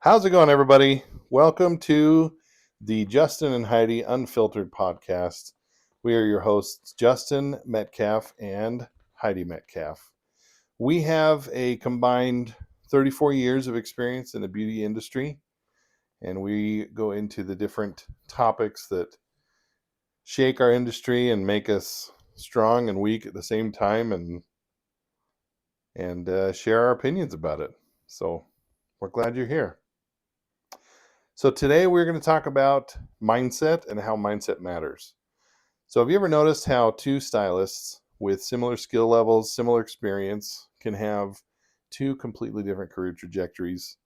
How's it going, everybody? Welcome to the Justin and Heidi Unfiltered podcast. We are your hosts, Justin Metcalf and Heidi Metcalf. We have a combined 34 years of experience in the beauty industry, and we go into the different topics that shake our industry and make us strong and weak at the same time, and share our opinions about it. So we're glad you're here. So today we're going to talk about mindset and how mindset matters. So have you ever noticed how two stylists with similar skill levels, similar experience, can have two completely different career trajectories?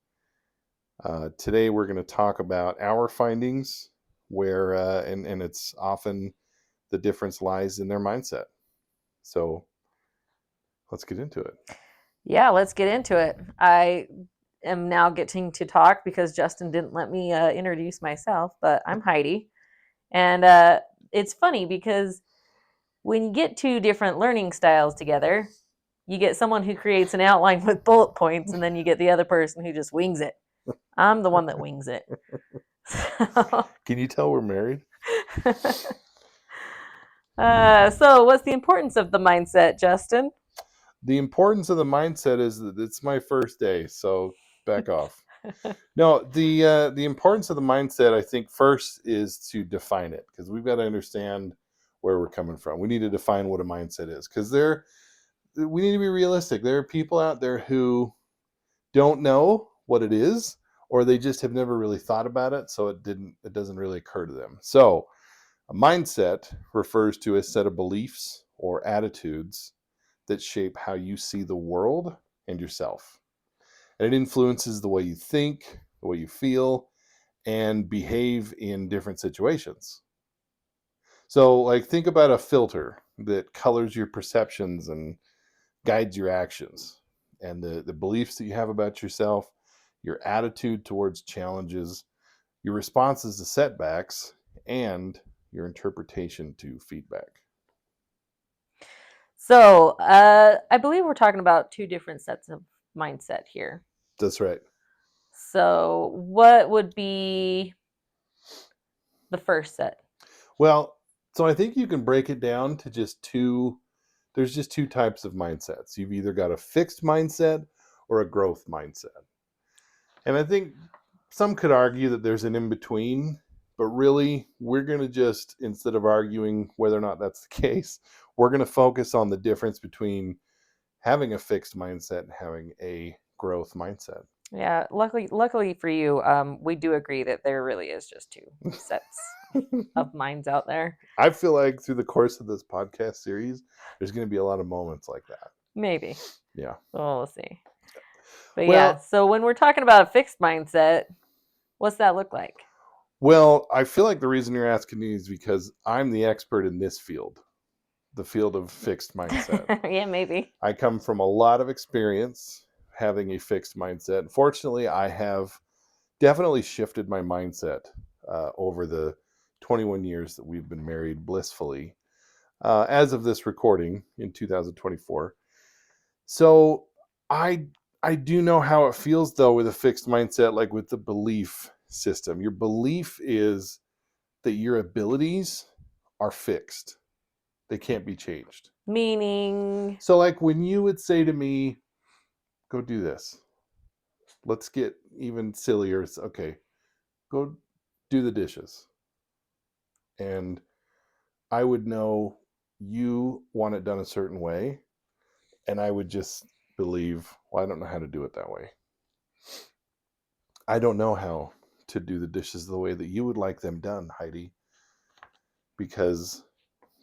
Today we're going to talk about our findings, where and it's often the difference lies in their mindset. So let's get into it. Yeah, let's get into it. I am now getting to talk because Justin didn't let me introduce myself, but I'm Heidi. And it's funny because when you get two different learning styles together, you get someone who creates an outline with bullet points, and then you get the other person who just wings it. I'm the one that wings it. Can you tell we're married? So what's the importance of the mindset, Justin? The importance of the mindset is that it's my first day, so back off. No, the importance of the mindset, I think, first is to define it, because we've got to understand where we're coming from. We need to define what a mindset is, because we need to be realistic. There are people out there who don't know what it is, or they just have never really thought about it, so it doesn't really occur to them. So a mindset refers to a set of beliefs or attitudes that shape how you see the world and yourself. And it influences the way you think, the way you feel, and behave in different situations. So, like, think about a filter that colors your perceptions and guides your actions, and the beliefs that you have about yourself, your attitude towards challenges, your responses to setbacks, and your interpretation to feedback. So I believe we're talking about two different sets of mindset here. That's right. So what would be the first set? Well, so I think you can break it down to just two. There's just two types of mindsets. You've either got a fixed mindset or a growth mindset. And I think some could argue that there's an in between, but really, we're going to just, instead of arguing whether or not that's the case, we're going to focus on the difference between having a fixed mindset and having a growth mindset. Yeah, luckily for you, we do agree that there really is just two sets of minds out there. I feel like through the course of this podcast series, there's going to be a lot of moments like that. Maybe. Yeah. Well, we'll see. But Well, yeah, so when we're talking about a fixed mindset, what's that look like? Well, I feel like the reason you're asking me is because I'm the expert in this field, the field of fixed mindset. Yeah, maybe. I come from a lot of experience having a fixed mindset. Fortunately, I have definitely shifted my mindset over the 21 years that we've been married blissfully, as of this recording in 2024. So I I do know how it feels, though, with a fixed mindset, like with the belief system. Your belief is that your abilities are fixed. They can't be changed. Meaning, So, like, when you would say to me, go do this, let's get even sillier. It's okay, go do the dishes. And I would know you want it done a certain way. And I would just believe, well, I don't know how to do it that way. I don't know how to do the dishes the way that you would like them done, Heidi, because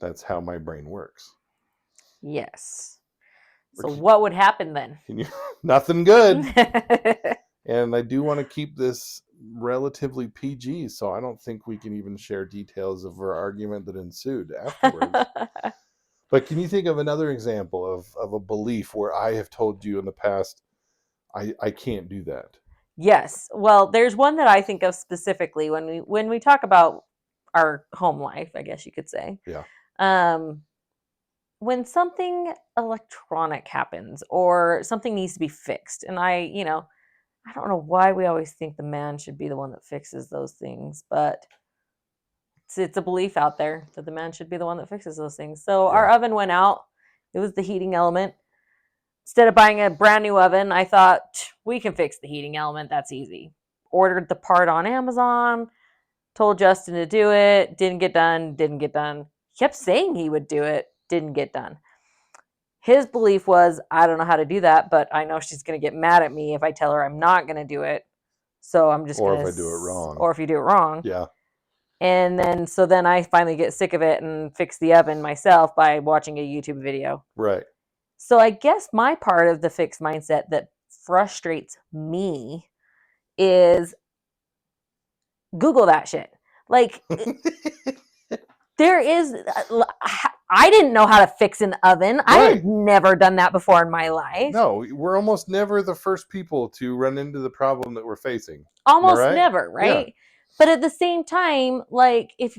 that's how my brain works. yes. So what would happen then? Nothing good. And I do want to keep this relatively PG, so I don't think we can even share details of our argument that ensued afterwards. But can you think of another example of a belief where I have told you in the past, I can't do that? Yes. Well, there's one that I think of specifically when we talk about our home life, I guess you could say. Yeah. When something electronic happens or something needs to be fixed, and I I don't know why we always think the man should be the one that fixes those things, but it's a belief out there that the man should be the one that fixes those things. So our Yeah. oven went out. It was the heating element. Instead of buying a brand new oven, I thought we can fix the heating element. That's easy. Ordered the part on Amazon, told Justin to do it, didn't get done, didn't get done. He kept saying he would do it, didn't get done. His belief was, I don't know how to do that, but I know she's going to get mad at me if I tell her I'm not going to do it. So I'm just Or going if to, I do it wrong. or if you do it wrong. Yeah. And then, so then I finally get sick of it and fix the oven myself by watching a YouTube video. Right. So I guess my part of the fixed mindset that frustrates me is Google that shit. Like, there is, I didn't know how to fix an oven. I Right. had never done that before in my life. No, we're almost never the first people to run into the problem that we're facing. Almost right? never, right? But at the same time, like, if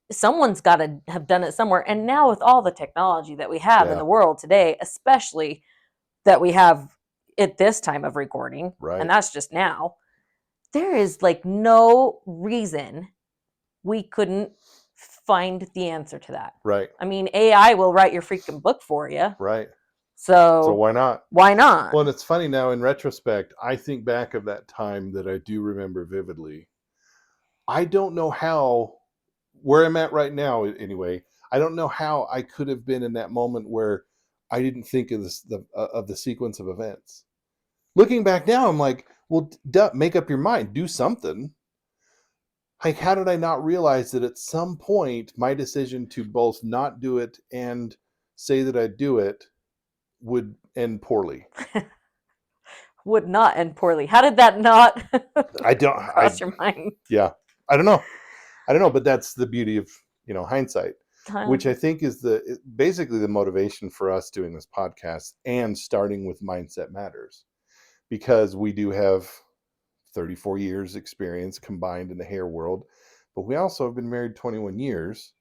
someone's got to have done it somewhere, and now with all the technology that we have in Yeah. the world today, especially that we have at this time of recording, Right. and that's just now, there is like no reason we couldn't find the answer to that. Right. I mean, AI will write your freaking book for you. Right. So So why not? why not? Well, and it's funny now in retrospect, I think back of that time that I do remember vividly. I don't know how, where I'm at right now anyway, I don't know how I could have been in that moment where I didn't think of the sequence of events. Looking back now, I'm like, well, make up your mind, do something. Like, how did I not realize that at some point my decision to both not do it and say that I'd do it would end poorly? Would not end poorly. How did that not I don't, cross your mind? yeah, I don't know, but that's the beauty of, hindsight, which I think is basically the motivation for us doing this podcast and starting with Mindset Matters, because we do have 34 years experience combined in the hair world, but we also have been married 21 years.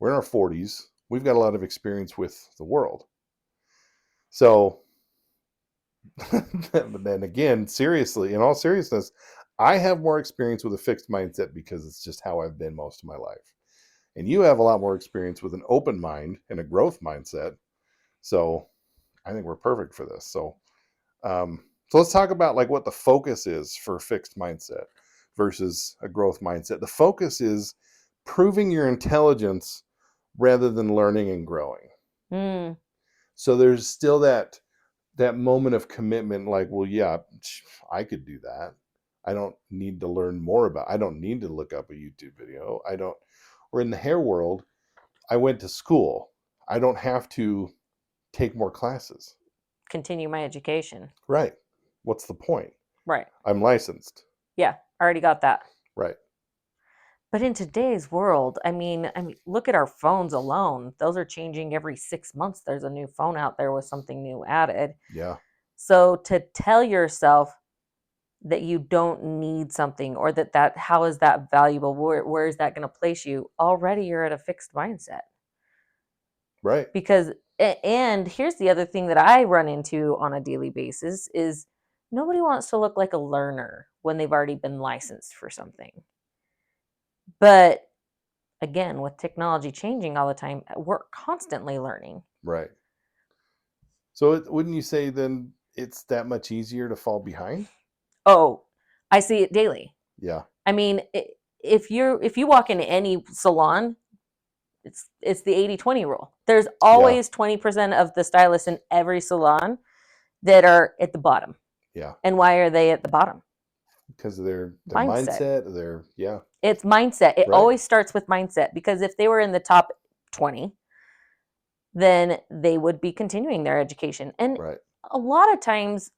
We're in our 40s. We've got a lot of experience with the world. So, but then again, seriously, in all seriousness, I have more experience with a fixed mindset because it's just how I've been most of my life. And you have a lot more experience with an open mind and a growth mindset. So I think we're perfect for this. So let's talk about like what the focus is for a fixed mindset versus a growth mindset. The focus is proving your intelligence rather than learning and growing. Mm. So there's still that moment of commitment, like, well, yeah, I could do that. I don't need to learn more about, I don't need to look up a YouTube video. Or in the hair world, I went to school. I don't have to take more classes. Continue my education. Right. What's the point? Right. I'm licensed. Yeah, I already got that. Right. But in today's world, I mean, look at our phones alone. Those are changing every 6 months. There's a new phone out there with something new added. Yeah. So to tell yourself that you don't need something, or that how is that valuable? Where is that going to place you? Already you're at a fixed mindset. Right. Because, and here's the other thing that I run into on a daily basis is nobody wants to look like a learner when they've already been licensed for something. But again, with technology changing all the time, we're constantly learning. Right. So wouldn't you say then it's that much easier to fall behind? Oh, I see it daily. Yeah. I mean, if you walk into any salon, it's the 80-20 rule. There's always 20% of the stylists in every salon that are at the bottom. Yeah. And why are they at the bottom? Because of their mindset, it's mindset. It always starts with mindset, because if they were in the top 20, then they would be continuing their education. And a lot of times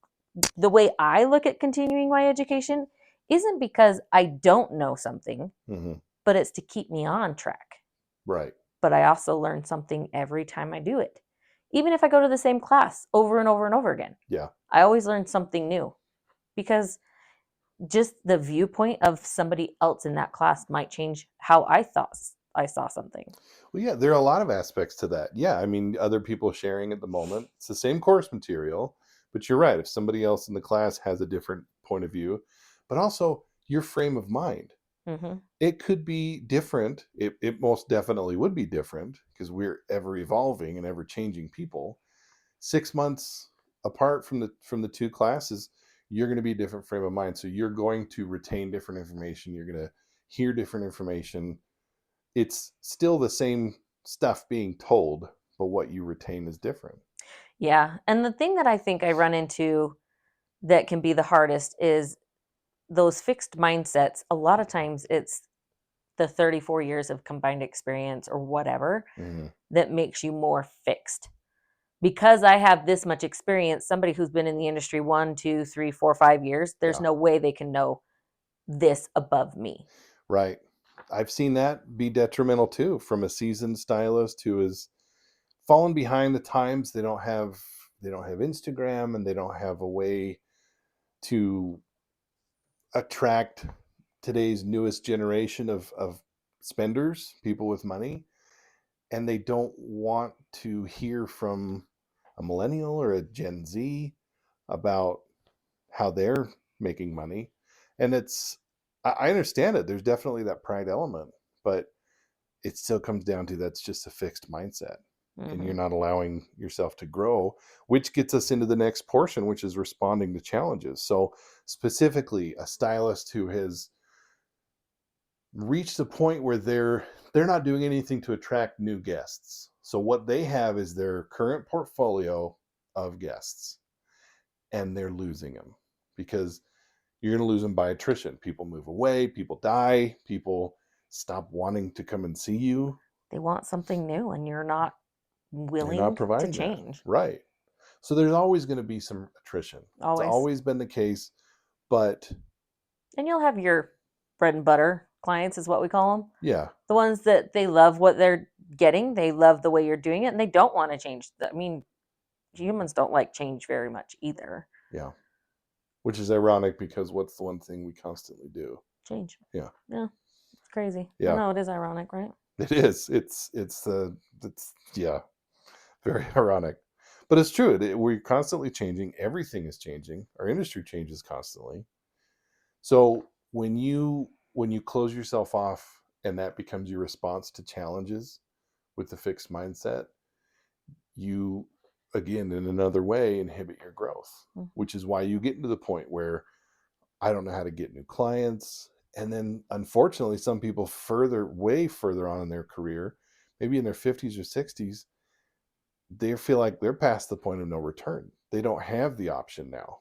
the way I look at continuing my education isn't because I don't know something, but it's to keep me on track. Right. But I also learn something every time I do it. Even if I go to the same class over and over and over again. Yeah. I always learn something new, because just the viewpoint of somebody else in that class might change how I thought I saw something. Well, yeah, there are a lot of aspects to that. Yeah, I mean, other people sharing at the moment, it's the same course material, but you're right. If somebody else in the class has a different point of view, but also your frame of mind. Mm-hmm. It could be different. It most definitely would be different because we're ever evolving and ever changing people. 6 months apart from the two classes, you're going to be a different frame of mind. So you're going to retain different information. You're going to hear different information. It's still the same stuff being told, but what you retain is different. Yeah. And the thing that I think I run into that can be the hardest is those fixed mindsets. A lot of times it's the 34 years of combined experience or whatever Mm-hmm. that makes you more fixed. Because I have this much experience, somebody who's been in the industry 1, 2, 3, 4, 5 years, there's Yeah, no way they can know this above me. right. I've seen that be detrimental too, from a seasoned stylist who is fallen behind the times. They don't have Instagram, and they don't have a way to attract today's newest generation of spenders, people with money, and they don't want to hear from a millennial or a Gen Z about how they're making money. And I understand it. There's definitely that pride element, but it still comes down to that's just a fixed mindset. And you're Mm-hmm. not allowing yourself to grow, which gets us into the next portion, which is responding to challenges. So, specifically, a stylist who has reached a point where they're not doing anything to attract new guests. So what they have is their current portfolio of guests, and they're losing them because you're going to lose them by attrition. People move away, people die, people stop wanting to come and see you. They want something new and you're not You're not willing to providing that. change. Right. So there's always going to be some attrition. It's Always. always been the case, but And you'll have your bread and butter clients, is what we call them. yeah, The ones that they love what they're getting, they love the way you're doing it, and they don't want to change. I mean, humans don't like change very much either. yeah. Which is ironic because what's the one thing we constantly do? Change. Yeah. Yeah, it's crazy. I Yeah. know it is ironic, right? It is. It's yeah, very ironic, but it's true. We're constantly changing. Everything is changing. Our industry changes constantly. So when you close yourself off and that becomes your response to challenges with the fixed mindset, you again in another way inhibit your growth, Mm-hmm. which is why you get into the point where I don't know how to get new clients. And then unfortunately, some people way further on in their career, maybe in their 50s or 60s, they feel like they're past the point of no return. They don't have the option now.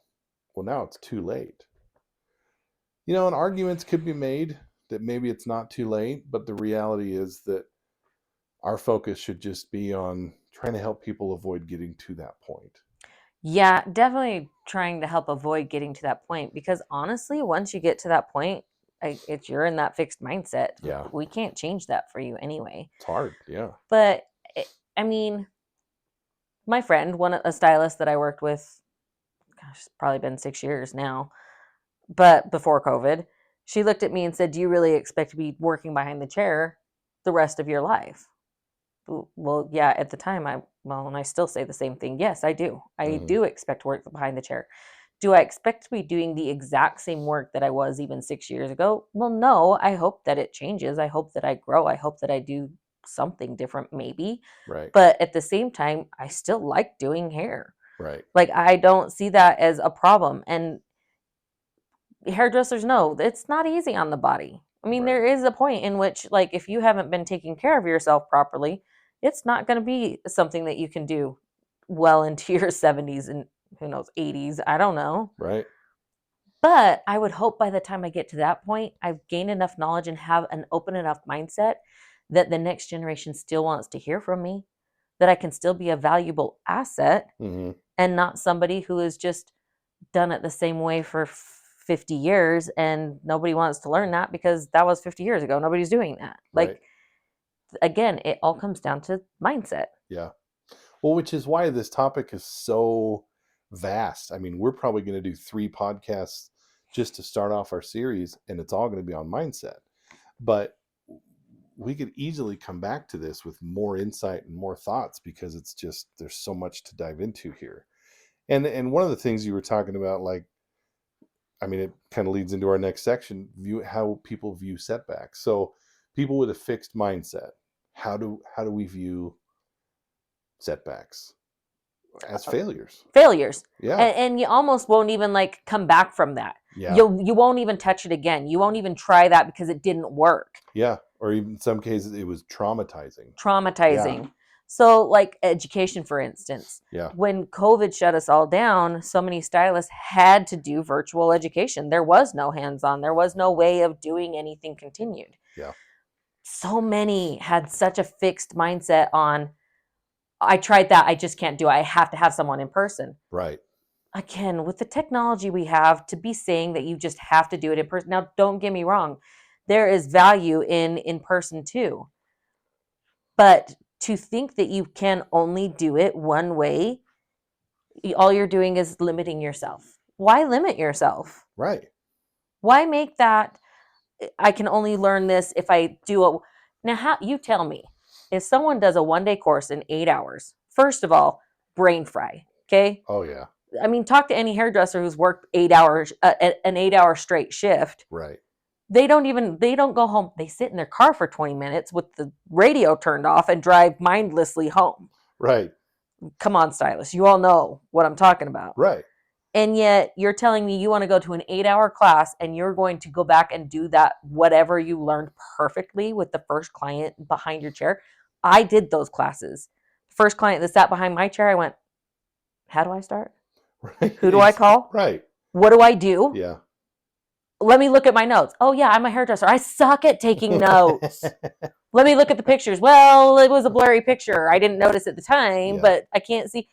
Well, now it's too late. And arguments could be made that maybe it's not too late, but the reality is that our focus should just be on trying to help people avoid getting to that point. Yeah, definitely trying to help avoid getting to that point because honestly, once you get to that point, it's you're in that fixed mindset. Yeah, We can't change that for you anyway. it's hard. Yeah. But I mean, my friend, a stylist that I worked with, gosh, it's probably been 6 years now, but before COVID, she looked at me and said, "Do you really expect to be working behind the chair the rest of your life?" Well, yeah, at the time, and I still say the same thing. Yes, I do. I Hmm. do expect work behind the chair. Do I expect to be doing the exact same work that I was even 6 years ago? Well, no. I hope that it changes. I hope that I grow. I hope that I do something different, maybe. Right. But at the same time, I still like doing hair. Right. Like, I don't see that as a problem. And hairdressers know it's not easy on the body. I mean, Right. there is a point in which, like, if you haven't been taking care of yourself properly, it's not going to be something that you can do well into your 70s and who knows, 80s. I don't know. Right. But I would hope by the time I get to that point, I've gained enough knowledge and have an open enough mindset that the next generation still wants to hear from me, that I can still be a valuable asset Hmm. and not somebody who is just done it the same way for 50 years and nobody wants to learn that because that was 50 years ago. Nobody's doing that. Right. Like, again, it all comes down to mindset. Yeah. Well, which is why this topic is so vast. I mean, we're probably going to do 3 podcasts just to start off our series, and it's all going to be on mindset. But we could easily come back to this with more insight and more thoughts because it's just there's so much to dive into here. And one of the things you were talking about, like I mean, it kind of leads into our next section, view how people view setbacks. So people with a fixed mindset, how do we view setbacks? As failures. Failures. Yeah. And you almost won't even like come back from that. Yeah. You won't even touch it again. You won't even try that because it didn't work. Yeah. Or even in some cases it was traumatizing. Yeah. Traumatizing. So like education, for instance, Yeah. when COVID shut us all down, so many stylists had to do virtual education. There was no hands-on. There was no way of doing anything continued. Yeah. So many had such a fixed mindset on, I tried that, I just can't do it. I have to have someone in person. Right. Again, with the technology we have, to be saying that you just have to do it in person. Now, don't get me wrong, there is value in person too. But to think that you can only do it one way, all you're doing is limiting yourself. Why limit yourself? Right. Why make that I can only learn this if I do a now how you tell me if someone does a 1 day course in 8 hours, first of all, brain fry. Okay. Oh yeah. I mean, talk to any hairdresser who's worked 8 hours, an 8 hour straight shift. Right. They don't go home. They sit in their car for 20 minutes with the radio turned off and drive mindlessly home. Right. Come on, stylists. You all know what I'm talking about. Right. And yet you're telling me you want to go to an 8 hour class and you're going to go back and do that, whatever you learned perfectly with the first client behind your chair. I did those classes. First client that sat behind my chair, I went, how do I start? Right. Who do I call? Right. What do I do? Yeah. Let me look at my notes. Oh, yeah, I'm a hairdresser. I suck at taking notes. Let me look at the pictures. Well, it was a blurry picture. I didn't notice at the time, Yeah. but I can't see.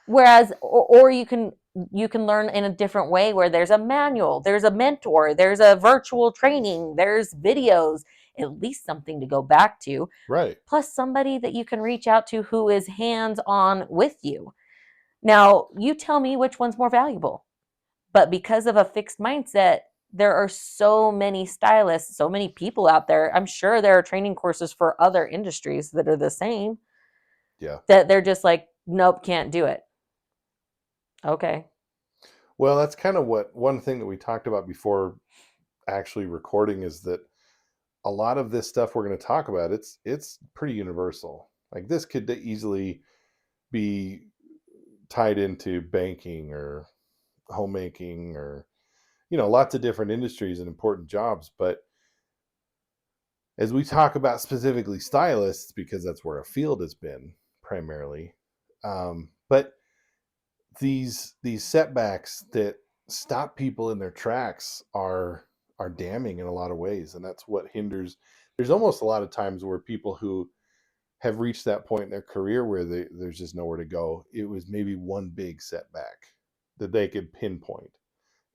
Whereas, or you can learn in a different way where there's a manual, there's a mentor, there's a virtual training, there's videos, at least something to go back to, Right. plus somebody that you can reach out to who is hands on with you. Now, you tell me which one's more valuable. But because of a fixed mindset, there are so many stylists, so many people out there. I'm sure there are training courses for other industries that are the same, Yeah. that they're just like, nope, can't do it. Okay. Well, that's kind of what one thing that we talked about before actually recording is that a lot of this stuff we're going to talk about, it's pretty universal. Like this could easily be tied into banking or homemaking or lots of different industries and important jobs. But as we talk about specifically stylists, because that's where a field has been primarily, but these setbacks that stop people in their tracks are damning in a lot of ways, and that's what hinders. There's almost a lot of times where people who have reached that point in their career where there's just nowhere to go. It was maybe one big setback that they could pinpoint.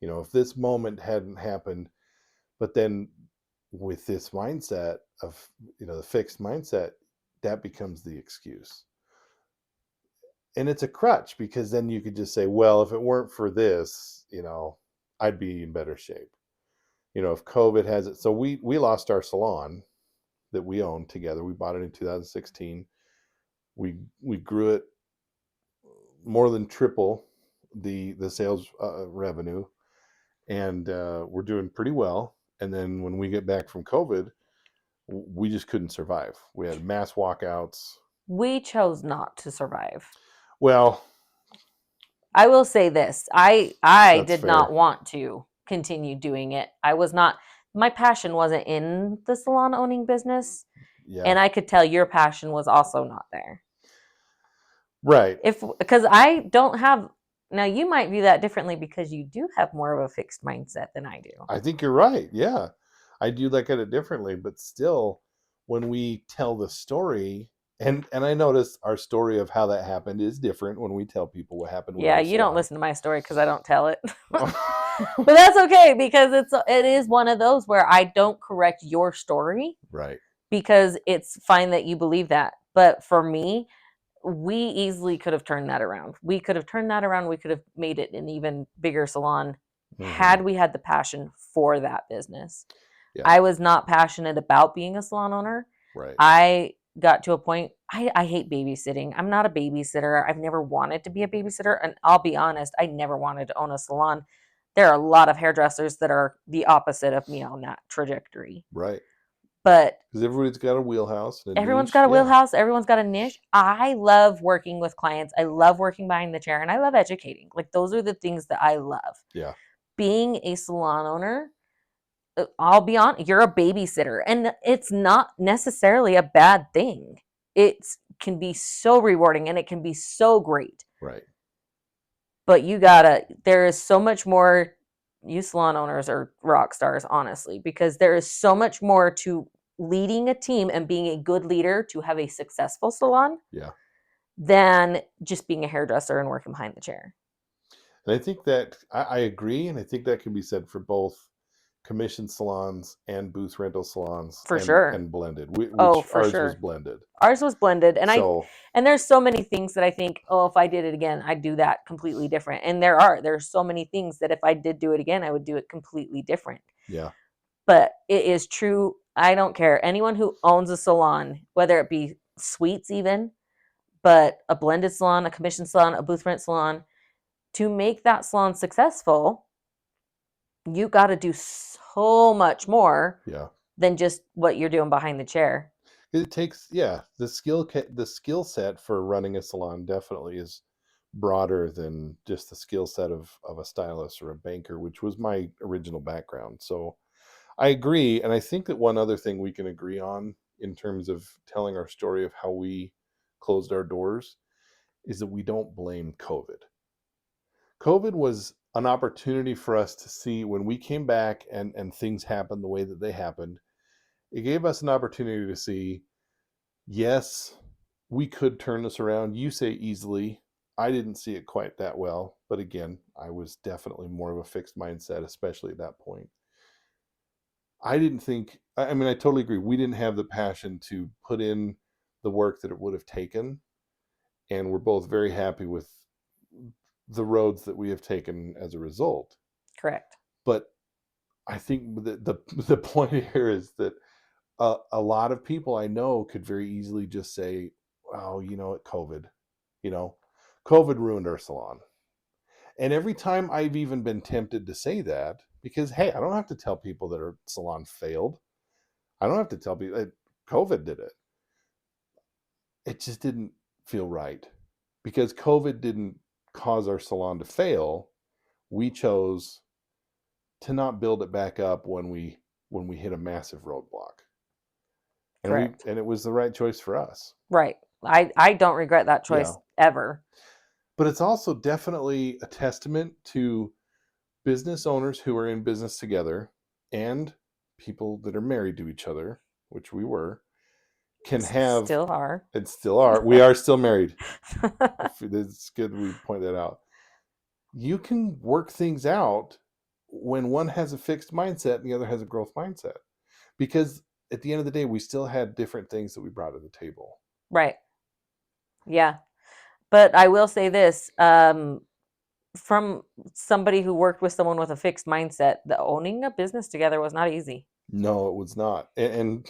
If this moment hadn't happened, but then with this mindset of the fixed mindset, that becomes the excuse. And it's a crutch because then you could just say, well, if it weren't for this, I'd be in better shape. If COVID has it. So we lost our salon that we owned together. We bought it in 2016. We grew it more than triple the sales revenue, and we're doing pretty well. And then when we get back from COVID, we just couldn't survive. We had mass walkouts. We chose not to survive. Well, I will say this. I that's did not fair. want to continue doing it. I was not My passion wasn't in the salon owning business, Yeah. and I could tell your passion was also not there. Right. If Because I don't have, now you might view that differently because you do have more of a fixed mindset than I do. I think you're right. Yeah. I do look at it differently, but still when we tell the story, and I notice our story of how that happened is different when we tell people what happened with Yeah, our you don't salon. listen to my story because I don't tell it. But that's okay because it is one of those where I don't correct your story Right. because it's fine that you believe that. But for me, we easily could have turned that around. We could have turned that around. We could have made it an even bigger salon Mm-hmm. had we had the passion for that business. Yeah. I was not passionate about being a salon owner. Right. I got to a point, I hate babysitting. I'm not a babysitter. I've never wanted to be a babysitter. And I'll be honest, I never wanted to own a salon. There are a lot of hairdressers that are the opposite of me on that trajectory. Right. But Because everybody's got a wheelhouse and a everyone's niche. got a Yeah. wheelhouse, everyone's got a niche. I love working with clients. I love working behind the chair, and I love educating. Like, those are the things that I love. Yeah. Being a salon owner, I'll be honest, you're a babysitter, and it's not necessarily a bad thing. It can be so rewarding and it can be so great. Right. But there is so much more. You salon owners are rock stars, honestly, because there is so much more to leading a team and being a good leader to have a successful salon Yeah. than just being a hairdresser and working behind the chair. And I think that I agree. And I think that can be said for both commission salons and booth rental salons For sure. and blended, Oh, which for ours sure. was blended. Ours was blended. And So, and there's so many things that I think, oh, if I did it again, I'd do that completely different. And there's so many things that if I did do it again, I would do it completely different. yeah. But it is true. I don't care. Anyone who owns a salon, whether it be suites even, but a blended salon, a commission salon, a booth rent salon, to make that salon successful, you got to do so much more Yeah. than just what you're doing behind the chair. It takes, the skill set for running a salon definitely is broader than just the skill set of a stylist or a banker, which was my original background. So I agree. And I think that one other thing we can agree on in terms of telling our story of how we closed our doors is that we don't blame COVID. COVID was an opportunity for us to see when we came back and things happened the way that they happened. It gave us an opportunity to see, yes, we could turn this around. You say easily. I didn't see it quite that well. But again, I was definitely more of a fixed mindset, especially at that point. I didn't think, I mean, I totally agree. We didn't have the passion to put in the work that it would have taken. And we're both very happy with the roads that we have taken as a result. Correct. But I think the point here is that a lot of people I know could very easily just say, "Oh, COVID, COVID ruined our salon." And every time I've even been tempted to say that, because hey, I don't have to tell people that our salon failed. I don't have to tell people that COVID did it. It just didn't feel right because COVID didn't cause our salon to fail. We chose to not build it back up when we hit a massive roadblock. Correct. And it was the right choice for us. Right. I don't regret that choice ever. But it's also definitely a testament to business owners who are in business together and people that are married to each other, which we were, can have Still are. and still are. We are still married. It's good we point that out. You can work things out when one has a fixed mindset and the other has a growth mindset. Because at the end of the day, we still had different things that we brought to the table. Right. Yeah. But I will say this, from somebody who worked with someone with a fixed mindset, the owning a business together was not easy. No, it was not. And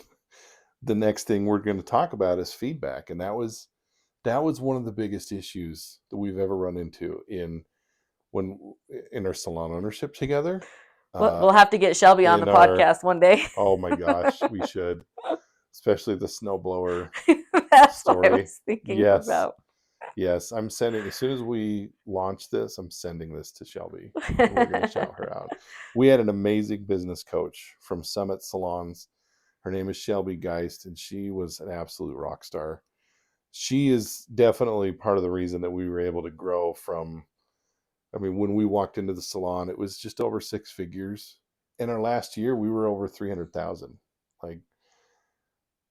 the next thing we're going to talk about is feedback. And that was one of the biggest issues that we've ever run into in our salon ownership together. We'll have to get Shelby on the podcast one day. Oh my gosh, we should. Especially the snowblower That's story. what I was thinking about. Yes, I'm sending, as soon as we launch this, I'm sending this to Shelby. And we're going to shout her out. We had an amazing business coach from Summit Salons. Her name is Shelby Geist, and she was an absolute rock star. She is definitely part of the reason that we were able to grow from, I mean, when we walked into the salon, it was just over 6 figures. In our last year, we were over 300,000. Like,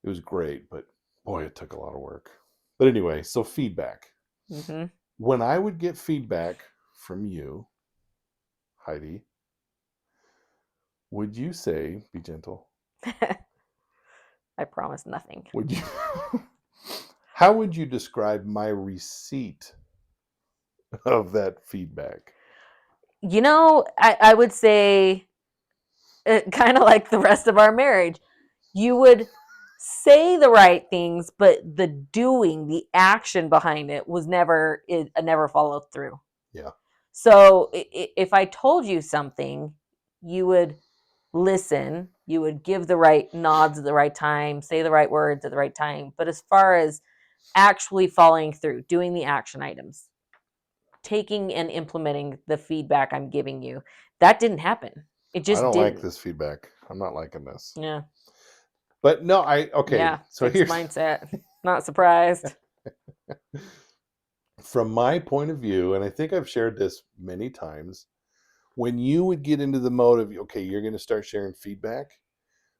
it was great, but boy, it took a lot of work. But anyway, so feedback. Mm-hmm. When I would get feedback from you, Heidi, would you say, be gentle? I promise nothing. Would you? How would you describe my receipt of that feedback? I would say, kind of like the rest of our marriage, you would say the right things, but the action behind it was never followed through. Yeah. So if I told you something, you would listen, you would give the right nods at the right time, say the right words at the right time. But as far as actually following through, doing the action items, taking and implementing the feedback I'm giving you, that didn't happen. It I just don't like didn't. this feedback. I'm not liking this. Yeah. But no, okay. Yeah. So Fixed here's mindset. Not surprised. from my point of view, and I think I've shared this many times, when you would get into the mode of, okay, you're going to start sharing feedback,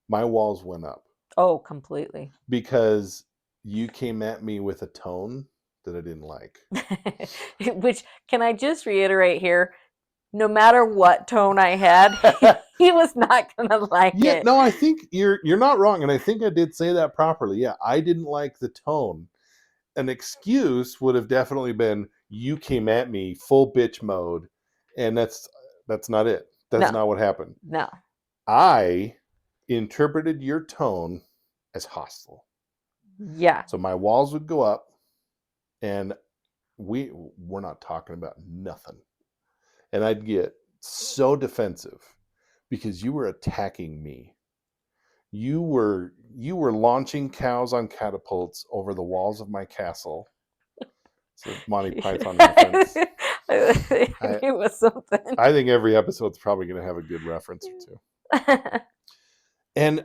my walls went up Oh, completely. because you came at me with a tone that I didn't like. Which, can I just reiterate here? No matter what tone I had, he was not gonna like Yeah, it. no, I think you're not wrong, and I think I did say that properly. Yeah, I didn't like the tone. An excuse would have definitely been you came at me full bitch mode, and that's not it. That's No, not what happened. no. I interpreted your tone as hostile. Yeah. So my walls would go up, and we're not talking about nothing. And I'd get so defensive because you were attacking me. You were launching cows on catapults over the walls of my castle. It's a Monty Python reference. I I knew it was something. I think every episode's probably going to have a good reference or two. And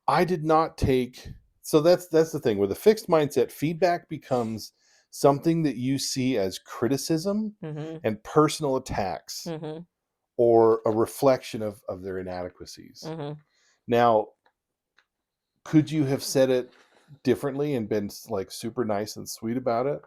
I did not take. So that's the thing with a fixed mindset. Feedback becomes something that you see as criticism Mm-hmm. and personal attacks, Mm-hmm. or a reflection of their inadequacies. Mm-hmm. Now, could you have said it differently and been like super nice and sweet about it?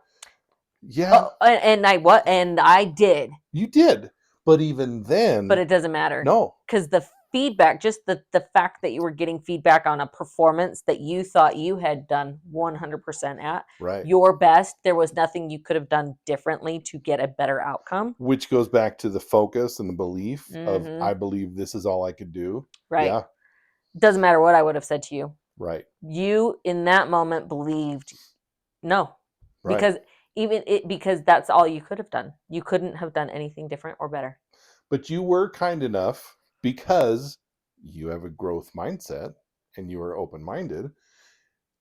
Yeah, Oh, and I did, you did. But even but then, it doesn't matter no, because the feedback, just the fact that you were getting feedback on a performance that you thought you had done 100% at right. your best, there was nothing you could have done differently to get a better outcome. Which goes back to the focus and the belief of Mm-hmm. I believe this is all I could do. Right. Yeah, Doesn't matter what I would have said to you. right, You in that moment believed no, right. because because that's all you could have done. You couldn't have done anything different or better. But you were kind enough because you have a growth mindset and you are open minded.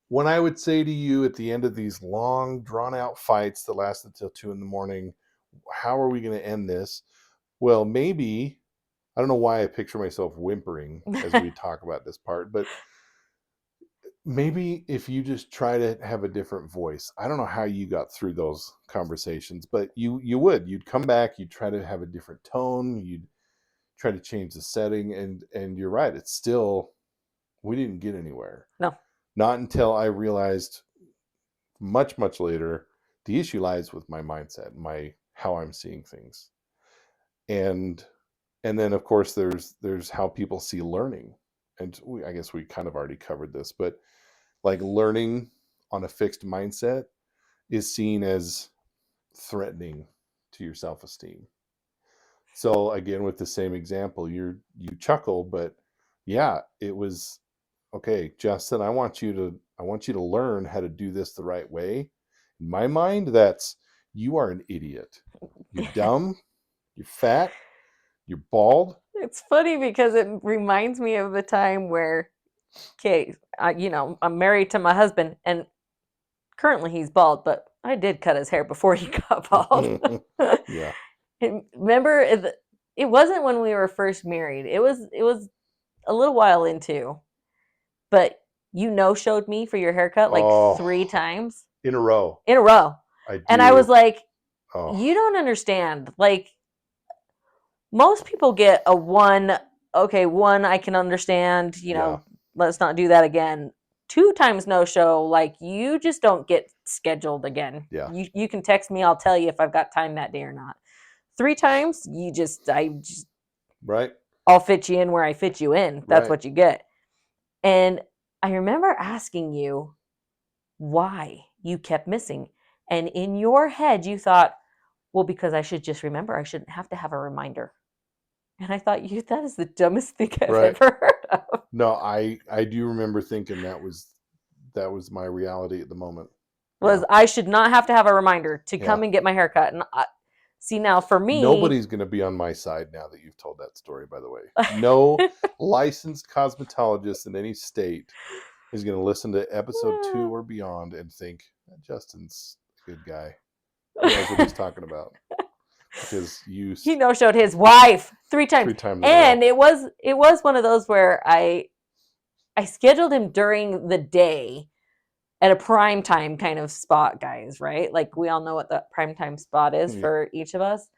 When I would say to you at the end of these long, drawn out fights that lasted till 2 a.m, how are we going to end this? Well, maybe, I don't know why I picture myself whimpering as we talk about this part, but maybe if you just try to have a different voice. I don't know how you got through those conversations, but you'd come back, you'd try to have a different tone, you'd try to change the setting, and you're right, it's still, we didn't get anywhere. No. Not until I realized much later the issue lies with my mindset, my how I'm seeing things. And then of course there's how people see learning. And I guess we kind of already covered this, but like learning on a fixed mindset is seen as threatening to your self-esteem. So again, with the same example, you chuckle, but yeah, it was okay, Justin, I want you to learn how to do this the right way. In my mind, that's you are an idiot. You're dumb, you're fat, you're bald. It's funny because it reminds me of the time where, okay, I'm married to my husband, and currently he's bald, but I did cut his hair before he got bald. Yeah. And remember, it wasn't when we were first married. It was a little while into, but showed me for your haircut like Oh, 3 times in a row. in a row, I and I was do. like, Oh, "You don't understand. Like most people get a one. Okay, one I can understand. yeah. Let's not do that again. 2 times no show. Like you just don't get scheduled again. Yeah. You can text me. I'll tell you if I've got time that day or not. 3 times, Right. I'll fit you in where I fit you in. That's Right. what you get. And I remember asking you why you kept missing. And in your head, you thought, well, because I should just remember. I shouldn't have to have a reminder. And I thought, that is the dumbest thing I've Right. ever heard of. No, I do remember thinking that was my reality at the moment. Yeah. Was I should not have to have a reminder to come Yeah. and get my hair cut. And See, now for me, nobody's going to be on my side now that you've told that story, by the way. No licensed cosmetologist in any state is going to listen to episode 2 or beyond and think, Justin's a good guy. He knows what he's talking about. Because he no-showed his wife 3 times. 3 times and it was one of those where I scheduled him during the day at a prime time kind of spot, guys, right? Like we all know what the prime time spot is for each of us.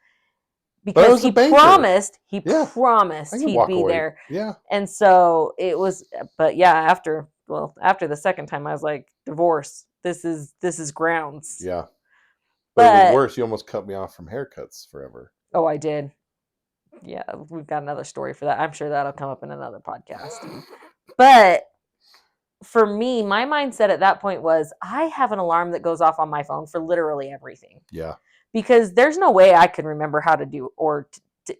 Because he promised he'd be there. Yeah. And so it was, but yeah, after the second time I was like, divorce. This is grounds. Yeah. But it was worse. You almost cut me off from haircuts forever. Oh, I did. Yeah, we've got another story for that. I'm sure that'll come up in another podcast. But for me, my mindset at that point was I have an alarm that goes off on my phone for literally everything. Yeah. Because there's no way I can remember how to do or to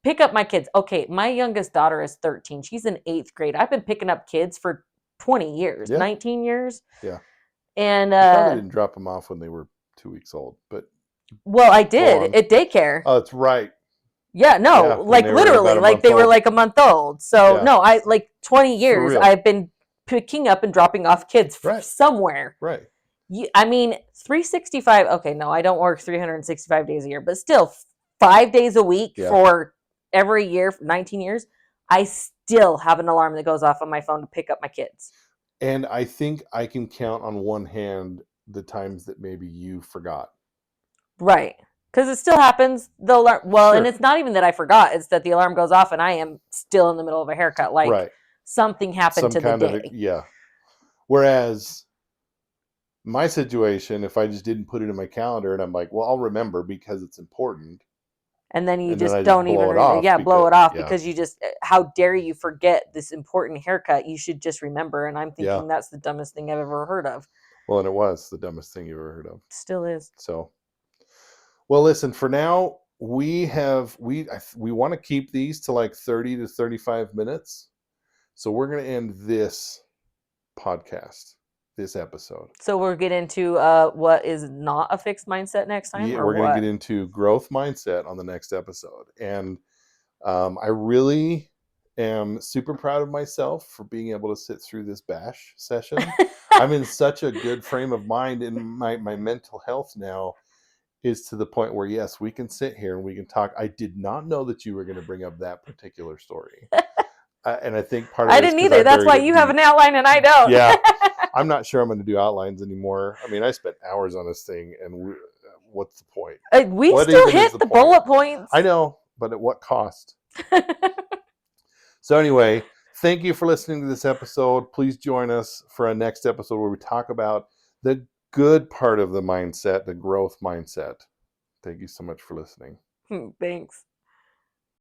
pick up my kids. Okay, my youngest daughter is 13. She's in 8th grade. I've been picking up kids for 20 years, 19 years. Yeah. And you probably didn't drop them off when they were 2 weeks old, but well, I did at daycare. Oh, that's right. Yeah, no, like literally, like they were like a month old. So no, I like 20 years I've been picking up and dropping off kids somewhere. Right. I mean, 365. Okay, no, I don't work 365 days a year, but still 5 days a week for every year, 19 years. I still have an alarm that goes off on my phone to pick up my kids. And I think I can count on one hand the times that maybe you forgot. Right. Because it still happens. The alarm, and it's not even that I forgot. It's that the alarm goes off and I am still in the middle of a haircut. Like something happened to the day. Whereas my situation, if I just didn't put it in my calendar and I'm like, well, I'll remember because it's important. And then you just don't even blow it off because you just, how dare you forget this important haircut? You should just remember. And I'm thinking that's the dumbest thing I've ever heard of. Well, and it was the dumbest thing you've ever heard of. Still is. So, well, listen, for now, we want to keep these to like 30 to 35 minutes. So we're going to end this podcast, this episode. So we'll get into what is not a fixed mindset next time? Yeah, we're going to get into growth mindset on the next episode. And I really am super proud of myself for being able to sit through this bash session. I'm in such a good frame of mind, and my mental health now is to the point where, yes, we can sit here and we can talk. I did not know that you were going to bring up that particular story. And I think part of I didn't either. That's why you have an outline and I don't. Yeah. I'm not sure I'm going to do outlines anymore. I mean, I spent hours on this thing, and what's the point? We still hit the bullet points. I know, but at what cost? So anyway, thank you for listening to this episode. Please join us for our next episode where we talk about the good part of the mindset, the growth mindset. Thank you so much for listening. Thanks.